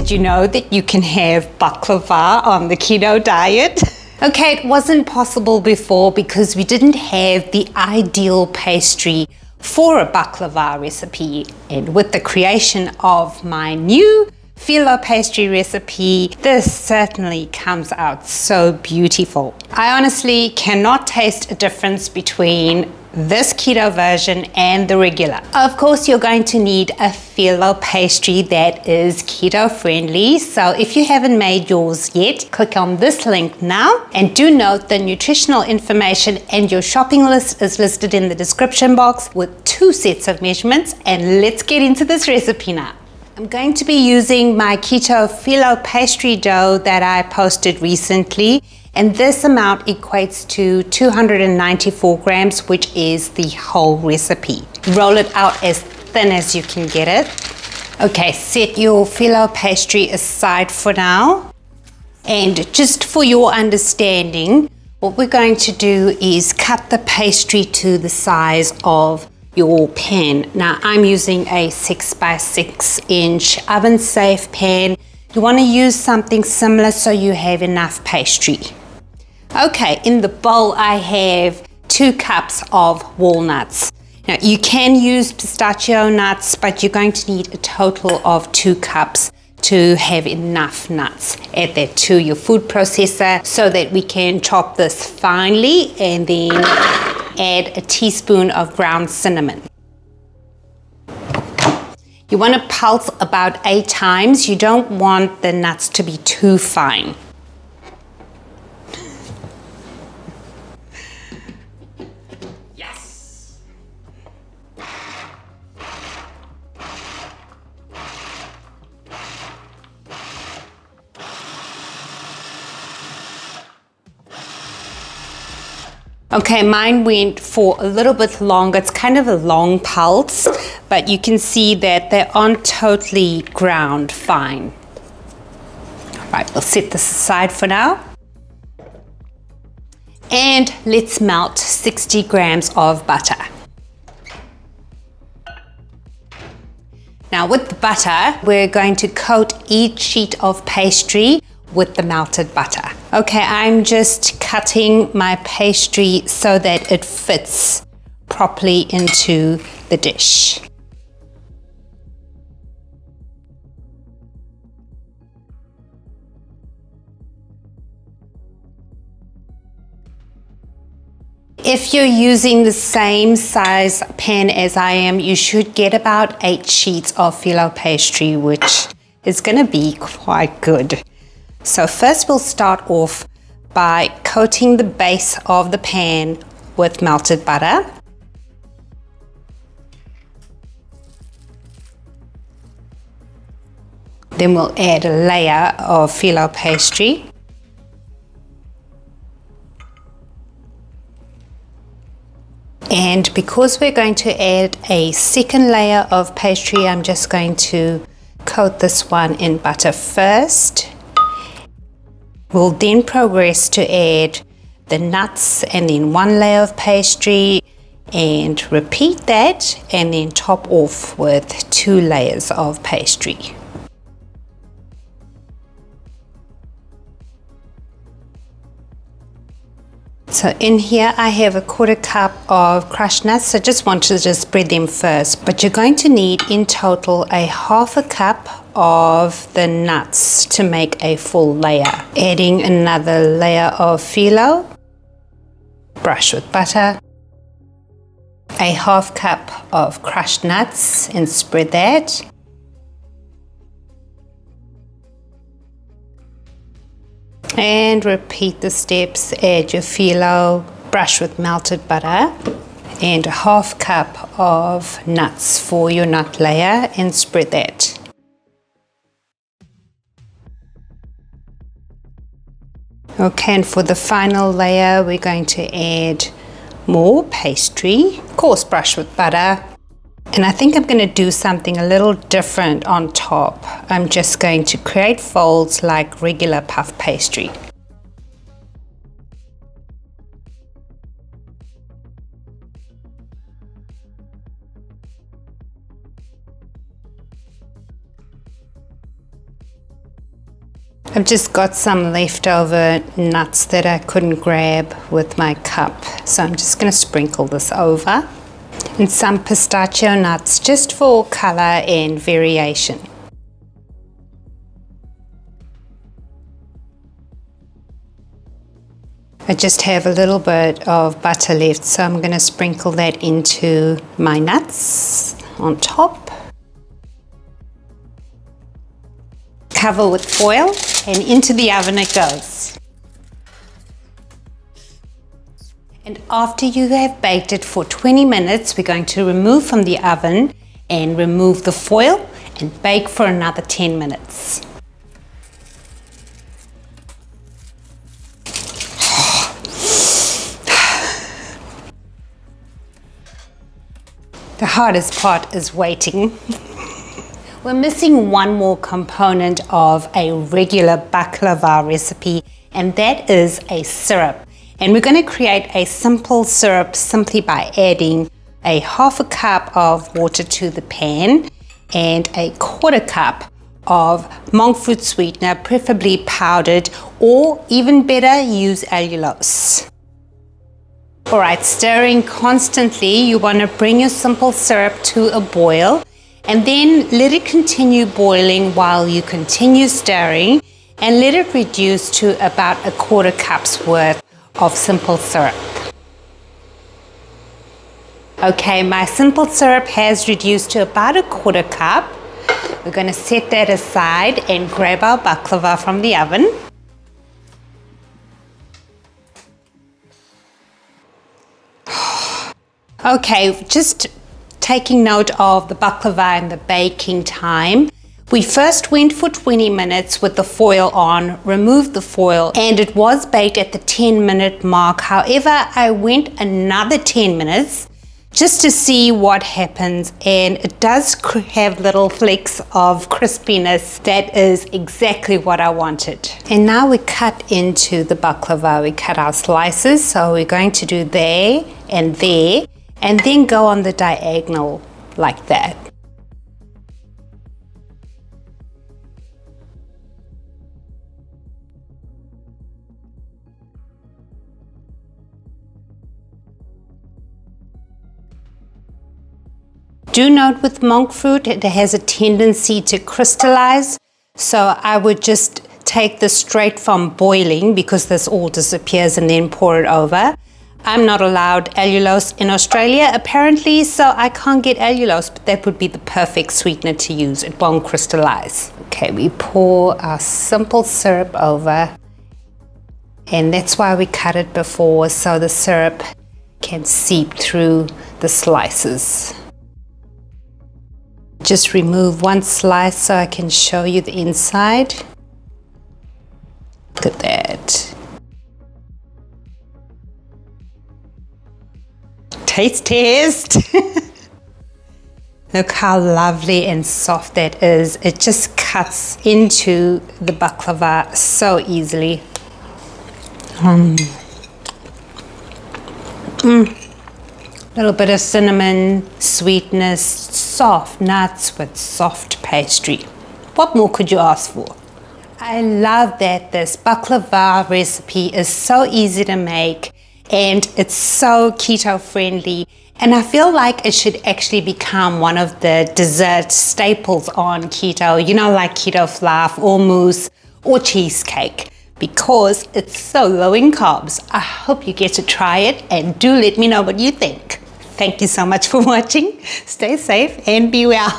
did you know that you can have baklava on the keto diet? Okay, it wasn't possible before because we didn't have the ideal pastry for a baklava recipe. And with the creation of my new Filo Pastry recipe, this certainly comes out so beautiful. I honestly cannot taste a difference between this keto version and the regular. Of course, you're going to need a Filo pastry that is keto friendly. So if you haven't made yours yet, click on this link now. And do note the nutritional information and your shopping list is listed in the description box with 2 sets of measurements. And let's get into this recipe now. I'm going to be using my keto Filo pastry dough that I posted recently, and this amount equates to 294 grams, which is the whole recipe. Roll it out as thin as you can get it. Okay, set your Filo pastry aside for now. And just for your understanding, what we're going to do is cut the pastry to the size of your pan. Now I'm using a 6 by 6 inch oven safe pan. You want to use something similar so you have enough pastry. Okay, in the bowl I have 2 cups of walnuts. Now you can use pistachio nuts, but you're going to need a total of 2 cups to have enough nuts. Add that to your food processor so that we can chop this finely, and then add a teaspoon of ground cinnamon. You want to pulse about 8 times. You don't want the nuts to be too fine. Yes! Okay, mine went for a little bit longer. It's kind of a long pulse, but you can see that they aren't totally ground fine. All right, we'll set this aside for now. And let's melt 60 grams of butter. Now with the butter, we're going to coat each sheet of pastry with the melted butter. Okay, I'm just cutting my pastry so that it fits properly into the dish. If you're using the same size pan as I am, you should get about 8 sheets of Filo pastry, which is going to be quite good. So first we'll start off by coating the base of the pan with melted butter. Then we'll add a layer of Filo pastry. And because we're going to add a second layer of pastry, I'm just going to coat this one in butter first. We'll then progress to add the nuts and then 1 layer of pastry, and repeat that, and then top off with 2 layers of pastry. So in here I have a 1/4 cup of crushed nuts. So just want to just spread them first, but you're going to need in total a 1/2 cup of the nuts to make a full layer. Adding another layer of Filo, brush with butter, a 1/2 cup of crushed nuts and spread that. And repeat the steps. Add your Filo, brush with melted butter, and a 1/2 cup of nuts for your nut layer, and spread that. Okay, and for the final layer we're going to add more pastry, of course brush with butter. And I think I'm going to do something a little different on top. I'm just going to create folds like regular puff pastry. I've just got some leftover nuts that I couldn't grab with my cup, so I'm just going to sprinkle this over. And some pistachio nuts just for color and variation. I just have a little bit of butter left, so I'm going to sprinkle that into my nuts on top. Cover with foil and into the oven it goes. And after you have baked it for 20 minutes, we're going to remove from the oven and remove the foil and bake for another 10 minutes. The hardest part is waiting. We're missing one more component of a regular baklava recipe, and that is a syrup. And we're going to create a simple syrup simply by adding a half a cup of water to the pan and a quarter cup of monk fruit sweetener, preferably powdered, or even better, use allulose. Alright, stirring constantly. You want to bring your simple syrup to a boil and then let it continue boiling while you continue stirring, and let it reduce to about a quarter cup's worth of simple syrup. Okay, my simple syrup has reduced to about a quarter cup. We're going to set that aside and grab our baklava from the oven. Okay, just taking note of the baklava and the baking time. We first went for 20 minutes with the foil on, removed the foil, and it was baked at the 10-minute mark. However, I went another 10 minutes just to see what happens, and it does have little flakes of crispiness. That is exactly what I wanted. And now we cut into the baklava. We cut our slices, so we're going to do there and there, and then go on the diagonal like that. Do note with monk fruit, it has a tendency to crystallize, so I would just take this straight from boiling because this all disappears, and then pour it over. I'm not allowed allulose in Australia apparently, so I can't get allulose, but that would be the perfect sweetener to use. It won't crystallize. Okay, we pour our simple syrup over, and that's why we cut it before, so the syrup can seep through the slices. Just remove one slice so I can show you the inside. Look at that. Taste test. Look how lovely and soft that is. It just cuts into the baklava so easily. Little bit of cinnamon, sweetness, soft nuts with soft pastry. What more could you ask for? I love that this baklava recipe is so easy to make, and it's so keto friendly, and I feel like it should actually become one of the dessert staples on keto, you know, like keto fluff or mousse or cheesecake, because it's so low in carbs. I hope you get to try it, and do let me know what you think. Thank you so much for watching. Stay safe and be well.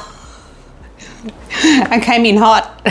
I came in hot.